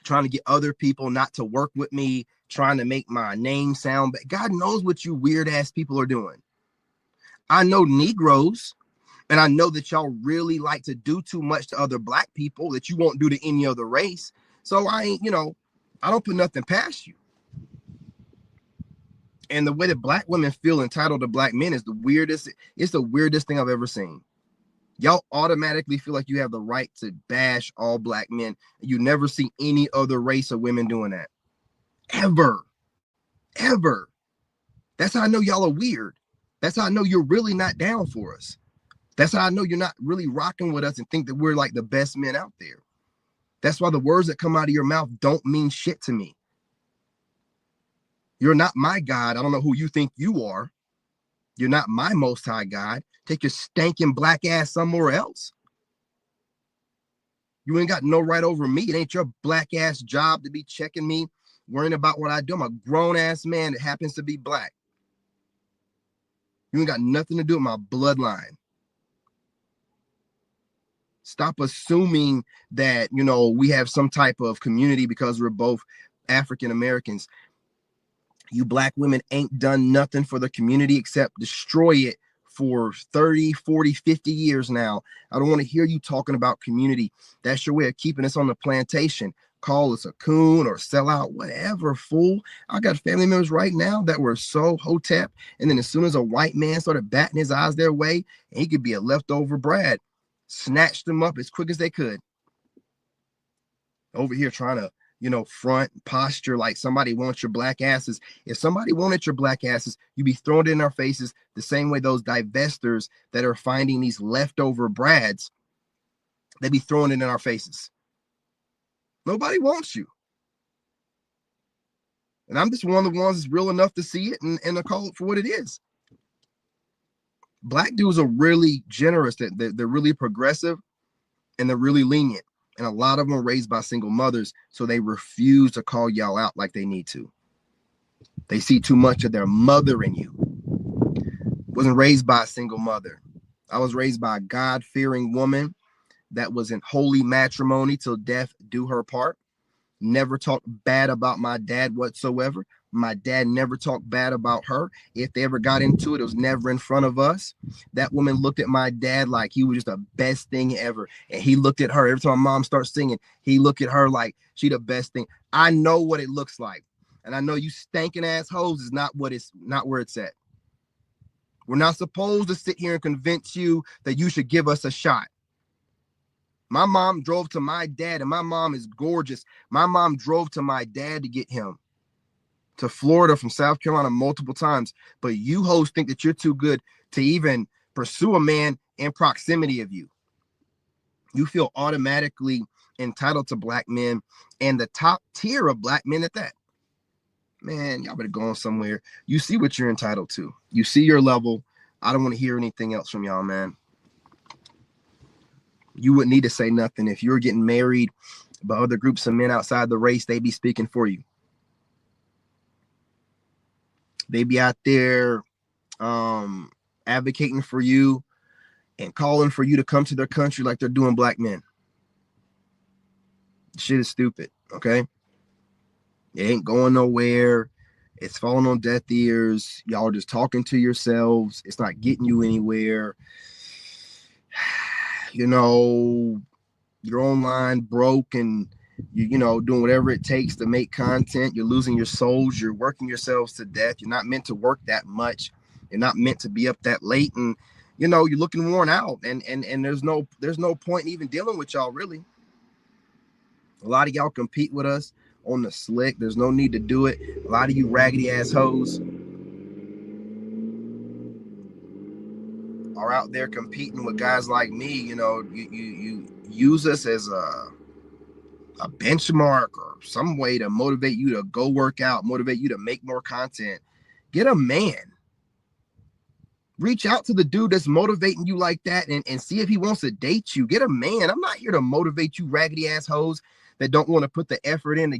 trying to get other people not to work with me, trying to make my name sound bad. God knows what you weird ass people are doing. I know Negroes, and I know that y'all really like to do too much to other black people that you won't do to any other race. So I ain't, you know, I don't put nothing past you. And the way that black women feel entitled to black men is the weirdest. It's the weirdest thing I've ever seen. Y'all automatically feel like you have the right to bash all black men. You never see any other race of women doing that. Ever. Ever. That's how I know y'all are weird. That's how I know you're really not down for us. That's how I know you're not really rocking with us and think that we're like the best men out there. That's why the words that come out of your mouth don't mean shit to me. You're not my God. I don't know who you think you are. You're not my most high God. Take your stinking black ass somewhere else. You ain't got no right over me. It ain't your black ass job to be checking me, worrying about what I do. I'm a grown ass man that happens to be black. You ain't got nothing to do with my bloodline. Stop assuming that, you know, we have some type of community because we're both African Americans. You black women ain't done nothing for the community except destroy it for 30, 40, 50 years now. I don't want to hear you talking about community. That's your way of keeping us on the plantation. Call us a coon or sell out, whatever, fool. I got family members right now that were so hotep. And then as soon as a white man started batting his eyes their way, and he could be a leftover Brad, snatched them up as quick as they could. Over here trying to, you know, front posture like somebody wants your black asses. If somebody wanted your black asses, you'd be throwing it in our faces the same way those divestors that are finding these leftover Brads, they'd be throwing it in our faces. Nobody wants you. And I'm just one of the ones that's real enough to see it and to call it for what it is. Black dudes are really generous. They're really progressive and they're really lenient. And a lot of them are raised by single mothers, so they refuse to call y'all out like they need to. They see too much of their mother in you. Wasn't raised by a single mother. I was raised by a God-fearing woman that was in holy matrimony till death do her part.
never talked bad about my dad whatsoever. My dad never talked bad about her. If they ever got into it, it was never in front of us. That woman looked at my dad like he was just the best thing ever. And he looked at her every time my mom starts singing, he looked at her like she the best thing. I know what it looks like. And I know you stankin' assholes is not where it's at. We're not supposed to sit here and convince you that you should give us a shot. My mom drove to my dad, and my mom is gorgeous. My mom drove to my dad to get him to Florida from South Carolina multiple times. But you hoes think that you're too good to even pursue a man in proximity of you. You feel automatically entitled to black men and the top tier of black men at that. Man, y'all better go on somewhere. You see what you're entitled to. You see your level. I don't want to hear anything else from y'all, man. You wouldn't need to say nothing. If you're getting married by other groups of men outside the race, they be speaking for you. They be out there advocating for you and calling for you to come to their country like they're doing black men. Shit is stupid, okay? It ain't going nowhere. It's falling on deaf ears. Y'all are just talking to yourselves. It's not getting you anywhere. You know, you're online broke and you know doing whatever it takes to make content. You're losing your souls. You're working yourselves to death. You're not meant to work that much. You're not meant to be up that late, and you're looking worn out. And there's no point in even dealing with y'all really. A lot of y'all compete with us on the slick. There's no need to do it. A lot of you raggedy ass hoes are out there competing with guys like me. You use us as a benchmark or some way to motivate you to go work out, motivate you to make more content. Get a man. Reach out to the dude that's motivating you like that and see if he wants to date you. Get a man. I'm not here to motivate you raggedy assholes that don't want to put the effort in to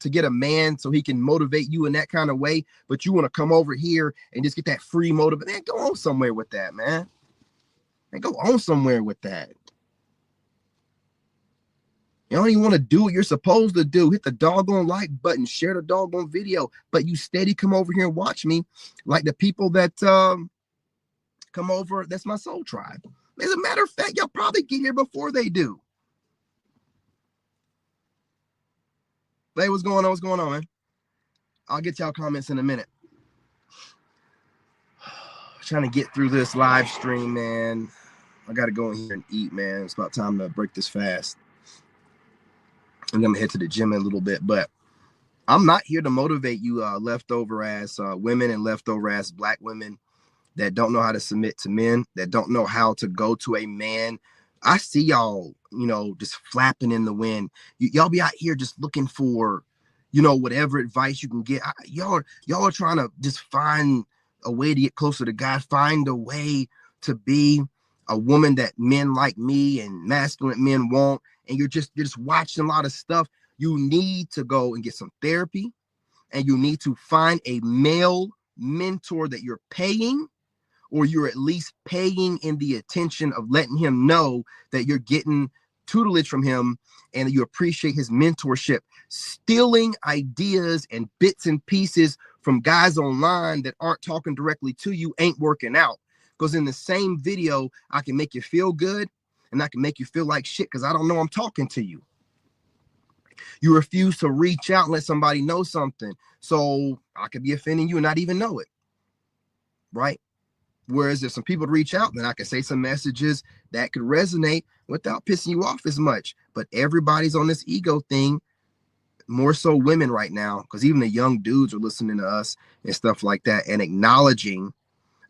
get a man so he can motivate you in that kind of way. But you want to come over here and just get that free motive. Man, go on somewhere with that, man. And go on somewhere with that. You don't even want to do what you're supposed to do. Hit the doggone like button, share the doggone video, but you steady come over here and watch me like the people that come over. That's my soul tribe. As a matter of fact, y'all probably get here before they do. Hey, what's going on? What's going on, man? I'll get y'all comments in a minute. Trying to get through this live stream, man. I got to go in here and eat, man. It's about time to break this fast. I'm going to head to the gym in a little bit, but I'm not here to motivate you leftover ass women and leftover ass black women that don't know how to submit to men, that don't know how to go to a man. I see y'all, just flapping in the wind. Y'all be out here just looking for, whatever advice you can get. Y'all are trying to just find a way to get closer to God, find a way to be a woman that men like me and masculine men want. And you're just watching a lot of stuff. You need to go and get some therapy, and you need to find a male mentor that you're paying, or you're at least paying in the attention of letting him know that you're getting tutelage from him and you appreciate his mentorship. Stealing ideas and bits and pieces from guys online that aren't talking directly to you ain't working out. Because in the same video, I can make you feel good and I can make you feel like shit because I don't know I'm talking to you. You refuse to reach out and let somebody know something. So I could be offending you and not even know it. Right? Whereas if some people reach out, then I can say some messages that could resonate without pissing you off as much. But everybody's on this ego thing, more so women right now, because even the young dudes are listening to us and stuff like that and acknowledging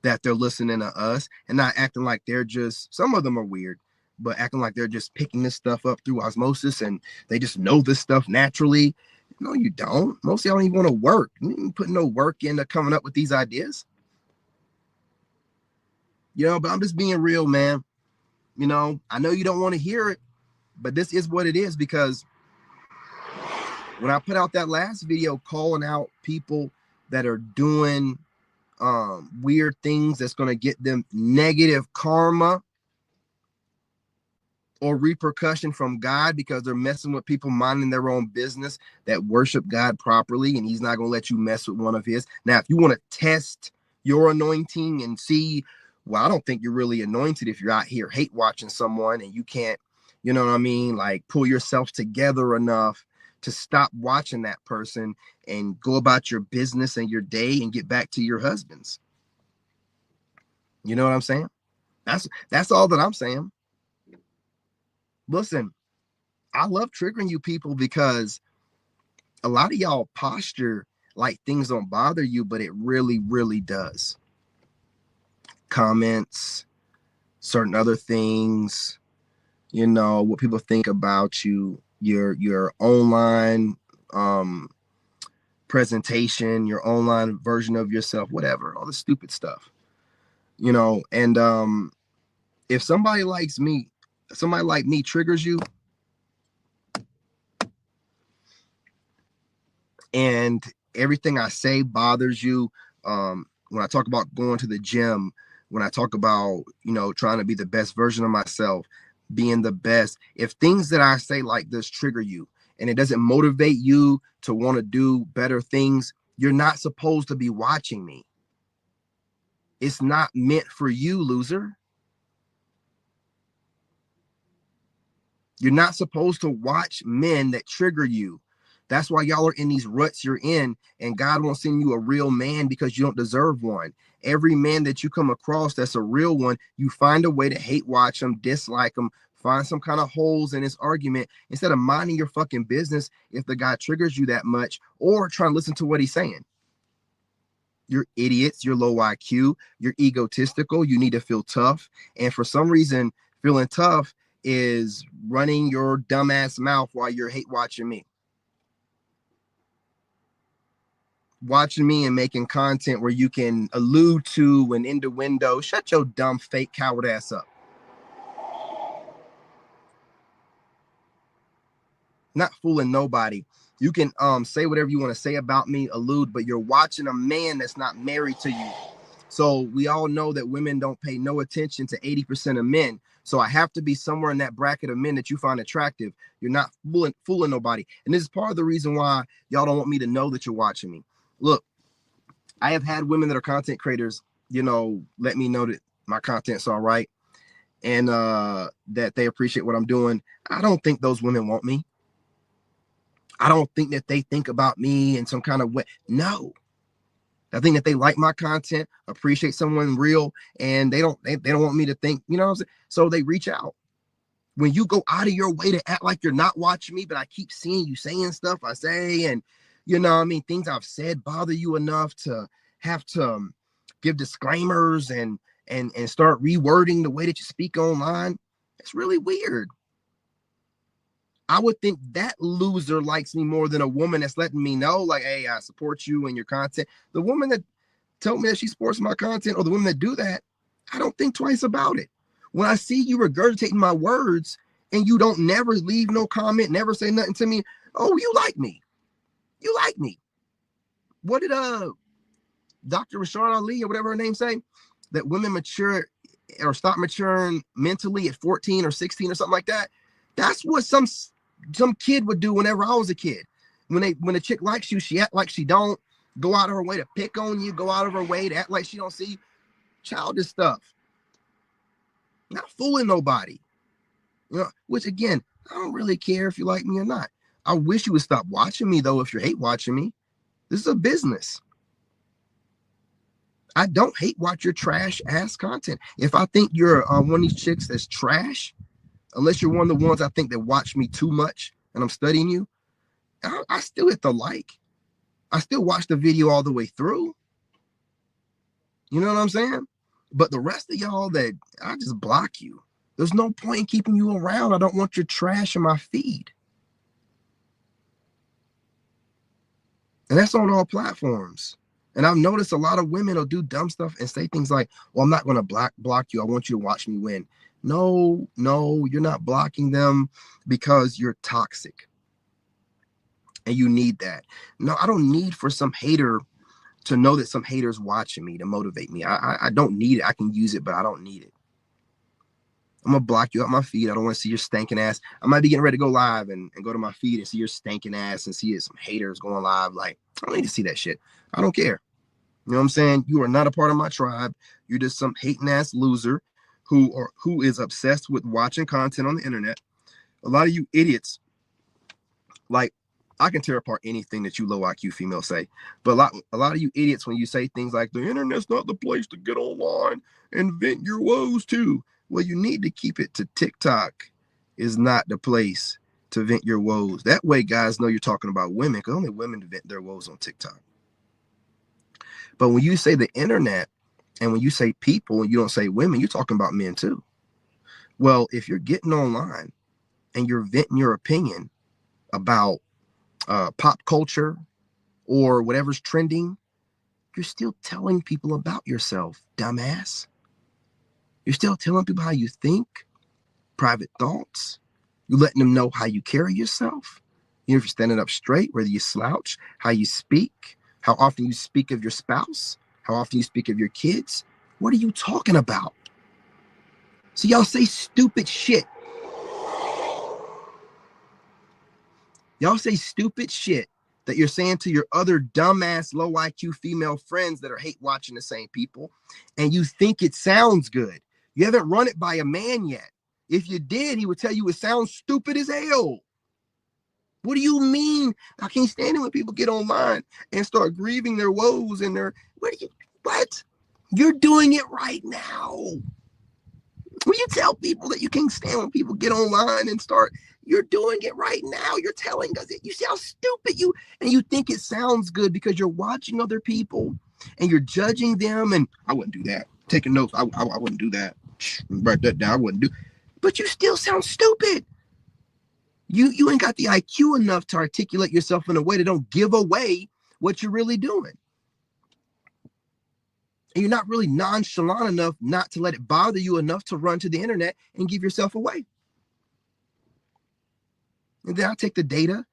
that they're listening to us and not acting like they're just, some of them are weird, but acting like they're just picking this stuff up through osmosis and they just know this stuff naturally. No, you don't. Most of y'all don't even want to work. You ain't putting no work into coming up with these ideas. But I'm just being real, man. I know you don't want to hear it, but this is what it is, because when I put out that last video calling out people that are doing weird things that's going to get them negative karma or repercussion from God because they're messing with people minding their own business that worship God properly, and he's not going to let you mess with one of his. Now, if you want to test your anointing and see, well, I don't think you're really anointed if you're out here hate watching someone and you can't, you know what I mean, like pull yourself together enough to stop watching that person and go about your business and your day and get back to your husbands. You know what I'm saying? That's all that I'm saying. Listen, I love triggering you people because a lot of y'all posture like things don't bother you, but it really, really does. Comments, certain other things, you know, what people think about you, your online presentation, your online version of yourself, whatever, all the stupid stuff, you know. And if somebody like me triggers you, and everything I say bothers you, when I talk about going to the gym, when I talk about, you know, trying to be the best version of myself, being the best, if things that I say like this trigger you and it doesn't motivate you to want to do better things, you're not supposed to be watching me. It's not meant for you, loser. You're not supposed to watch men that trigger you. That's why y'all are in these ruts you're in, and God won't send you a real man because you don't deserve one. Every man that you come across that's a real one, you find a way to hate watch them, dislike them, find some kind of holes in his argument instead of minding your fucking business if the guy triggers you that much or trying to listen to what he's saying. You're idiots, you're low IQ, you're egotistical, you need to feel tough. And for some reason, feeling tough is running your dumbass mouth while you're hate watching me. Watching me and making content where you can allude to an innuendo. Shut your dumb, fake, coward ass up. Not fooling nobody. You can say whatever you want to say about me, allude, but you're watching a man that's not married to you. So we all know that women don't pay no attention to 80% of men. So I have to be somewhere in that bracket of men that you find attractive. You're not fooling nobody. And this is part of the reason why y'all don't want me to know that you're watching me. Look, I have had women that are content creators, you know, let me know that my content's all right and that they appreciate what I'm doing. I don't think those women want me. I don't think that they think about me in some kind of way. No. I think that they like my content, appreciate someone real, and they don't want me to think, you know what I'm saying? So they reach out. When you go out of your way to act like you're not watching me, but I keep seeing you saying stuff I say, and you know what I mean, things I've said bother you enough to have to give disclaimers and start rewording the way that you speak online. It's really weird. I would think that loser likes me more than a woman that's letting me know, like, hey, I support you and your content. The woman that told me that she supports my content, or the women that do that, I don't think twice about it. When I see you regurgitating my words and you don't never leave no comment, never say nothing to me, oh, you like me. You like me. What did Dr. Rashard Ali or whatever her name say? That women mature or stop maturing mentally at 14 or 16 or something like that. That's what some kid would do whenever I was a kid. When a chick likes you, she act like she don't, go out of her way to pick on you, go out of her way to act like she don't see you. Childish stuff. Not fooling nobody. You know, which again, I don't really care if you like me or not. I wish you would stop watching me though if you hate watching me. This is a business. I don't hate watch your trash ass content. If I think you're one of these chicks that's trash, unless you're one of the ones I think that watch me too much and I'm studying you, I still hit the like. I still watch the video all the way through. You know what I'm saying? But the rest of y'all that I just block you. There's no point in keeping you around. I don't want your trash in my feed. And that's on all platforms. And I've noticed a lot of women will do dumb stuff and say things like, well, I'm not going to block you. I want you to watch me win. No, you're not blocking them because you're toxic. And you need that. No, I don't need for some hater to know that some haters watching me to motivate me. I don't need it. I can use it, but I don't need it. I'm gonna block you out my feed. I don't want to see your stinking ass. I might be getting ready to go live and go to my feed and see your stinking ass and see some haters going live. Like, I don't need to see that shit. I don't care. You know what I'm saying? You are not a part of my tribe. You're just some hating ass loser who is obsessed with watching content on the internet. A lot of you idiots, like, I can tear apart anything that you low IQ females say, but a lot of you idiots, when you say things like the internet's not the place to get online and vent your woes to, well, you need to keep it to TikTok is not the place to vent your woes. That way, guys know you're talking about women, because only women vent their woes on TikTok. But when you say the internet and when you say people and you don't say women, you're talking about men too. Well, if you're getting online and you're venting your opinion about pop culture or whatever's trending, you're still telling people about yourself, dumbass. You're still telling people how you think, private thoughts. You're letting them know how you carry yourself. You know, if you're standing up straight, whether you slouch, how you speak, how often you speak of your spouse, how often you speak of your kids. What are you talking about? So y'all say stupid shit. Y'all say stupid shit that you're saying to your other dumbass low IQ female friends that are hate watching the same people, and you think it sounds good. You haven't run it by a man yet. If you did, he would tell you it sounds stupid as hell. What do you mean? I can't stand it when people get online and start grieving their woes and their what? You're doing it right now. When you tell people that you can't stand when people get online and start, you're doing it right now. You're telling us it. You see how stupid you, and you think it sounds good because you're watching other people and you're judging them. And I wouldn't do that. Taking notes, I wouldn't do that. Write that down. I wouldn't do. But you still sound stupid. You ain't got the IQ enough to articulate yourself in a way that don't give away what you're really doing. And you're not really nonchalant enough not to let it bother you enough to run to the internet and give yourself away. And then I'll take the data,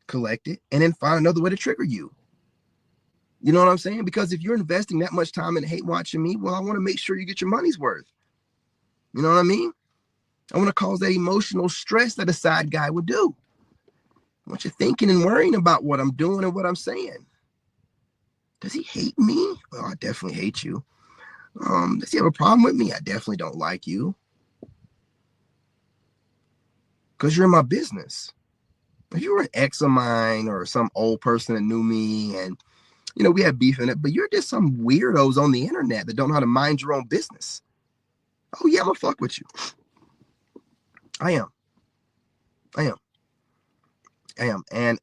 collect it, and then find another way to trigger you. You know what I'm saying? Because if you're investing that much time in hate watching me, well, I want to make sure you get your money's worth. You know what I mean? I want to cause that emotional stress that a side guy would do. I want you thinking and worrying about what I'm doing and what I'm saying. Does he hate me? Well, I definitely hate you. Does he have a problem with me? I definitely don't like you. Because you're in my business. If you were an ex of mine or some old person that knew me and, you know, we had beef in it, but you're just some weirdos on the internet that don't know how to mind your own business. Oh, yeah, I'm going to fuck with you. I am. I am. I am. And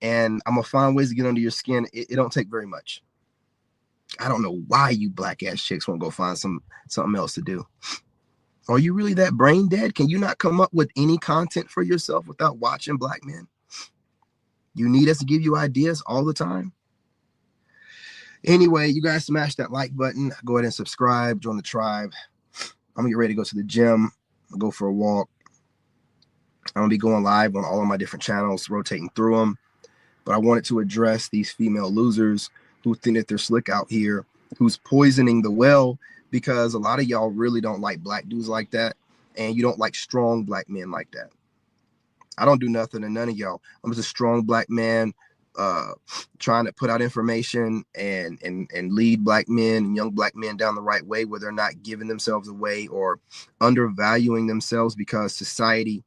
I'm going to find ways to get under your skin. It don't take very much. I don't know why you black ass chicks won't go find something else to do. Are you really that brain dead? Can you not come up with any content for yourself without watching black men? You need us to give you ideas all the time? Anyway, you guys smash that like button. Go ahead and subscribe. Join the tribe. I'm going to get ready to go to the gym. I'll go for a walk. I'm going to be going live on all of my different channels, rotating through them. But I wanted to address these female losers who think that they're slick out here, who's poisoning the well, because a lot of y'all really don't like black dudes like that, and you don't like strong black men like that. I don't do nothing to none of y'all. I'm just a strong black man trying to put out information and lead black men and young black men down the right way, where they're not giving themselves away or undervaluing themselves because society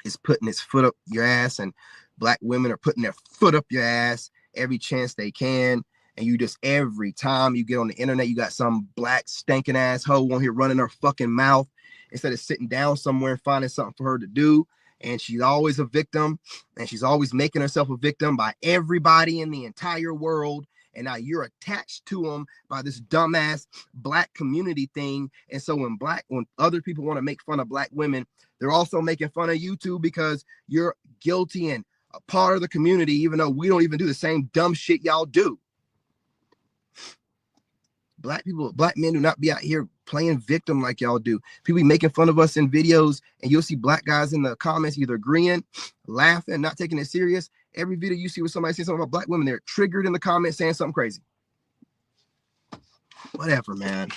is putting its foot up your ass, and black women are putting their foot up your ass every chance they can. And you just, every time you get on the internet, you got some black stinking asshole on here running her fucking mouth instead of sitting down somewhere and finding something for her to do. And she's always a victim, and she's always making herself a victim by everybody in the entire world. And now you're attached to them by this dumbass black community thing. And so when other people want to make fun of black women, they're also making fun of you too, because you're guilty and a part of the community, even though we don't even do the same dumb shit y'all do. Black people, black men do not be out here playing victim like y'all do. People be making fun of us in videos, and you'll see black guys in the comments either agreeing, laughing, not taking it serious. Every video you see with somebody saying something about black women, they're triggered in the comments saying something crazy. Whatever, man.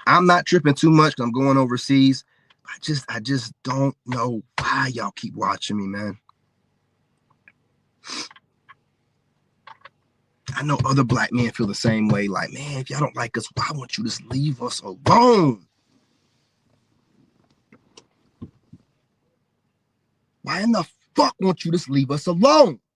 I'm not tripping too much because I'm going overseas. I just don't know why y'all keep watching me, man. I know other black men feel the same way. Like, man, if y'all don't like us, why won't you just leave us alone? Why in the fuck won't you just leave us alone?